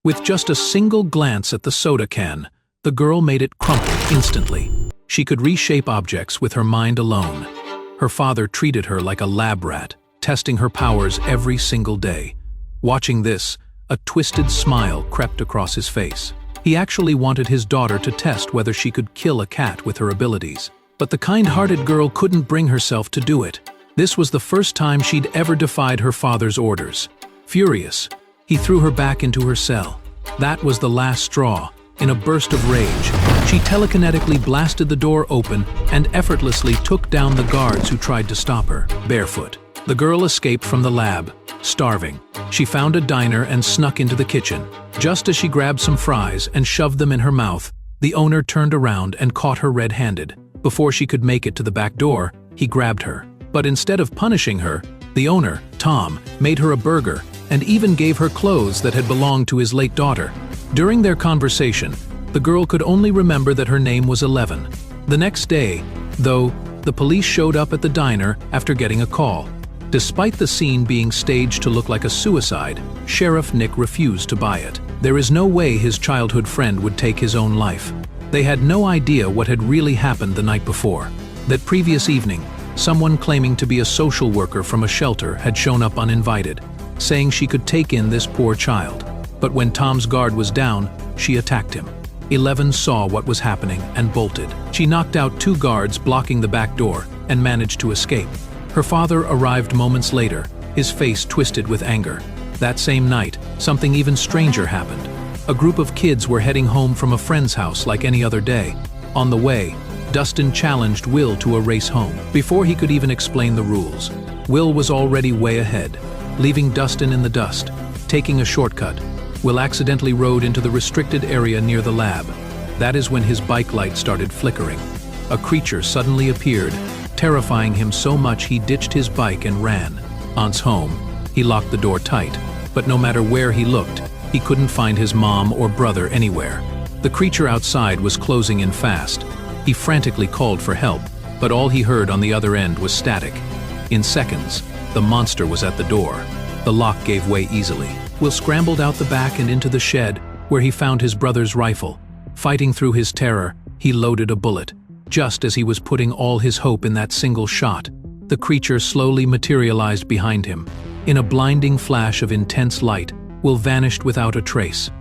With just a single glance at the soda can, the girl made it crumple instantly. She could reshape objects with her mind alone. Her father treated her like a lab rat, testing her powers every single day. Watching this, a twisted smile crept across his face. He actually wanted his daughter to test whether she could kill a cat with her abilities. But the kind-hearted girl couldn't bring herself to do it. This was the first time she'd ever defied her father's orders. Furious, he threw her back into her cell. That was the last straw. In a burst of rage, she telekinetically blasted the door open and effortlessly took down the guards who tried to stop her, barefoot. The girl escaped from the lab, starving. She found a diner and snuck into the kitchen. Just as she grabbed some fries and shoved them in her mouth, the owner turned around and caught her red-handed. Before she could make it to the back door, he grabbed her. But instead of punishing her, the owner, Tom, made her a burger and even gave her clothes that had belonged to his late daughter. During their conversation, the girl could only remember that her name was 11. The next day, though, the police showed up at the diner after getting a call. Despite the scene being staged to look like a suicide, Sheriff Nick refused to buy it. There is no way his childhood friend would take his own life. They had no idea what had really happened the night before. That previous evening, someone claiming to be a social worker from a shelter had shown up uninvited, saying she could take in this poor child. But when Tom's guard was down, she attacked him. 11 saw what was happening and bolted. She knocked out 2 guards blocking the back door and managed to escape. Her father arrived moments later, his face twisted with anger. That same night, something even stranger happened. A group of kids were heading home from a friend's house like any other day. On the way, Dustin challenged Will to a race home. Before he could even explain the rules, Will was already way ahead, leaving Dustin in the dust. Taking a shortcut, Will accidentally rode into the restricted area near the lab. That is when his bike light started flickering. A creature suddenly appeared, terrifying him so much he ditched his bike and ran. Once home, he locked the door tight, but no matter where he looked, he couldn't find his mom or brother anywhere. The creature outside was closing in fast. He frantically called for help, but all he heard on the other end was static. In seconds, the monster was at the door. The lock gave way easily. Will scrambled out the back and into the shed, where he found his brother's rifle. Fighting through his terror, he loaded a bullet. Just as he was putting all his hope in that single shot, the creature slowly materialized behind him. In a blinding flash of intense light, Will vanished without a trace.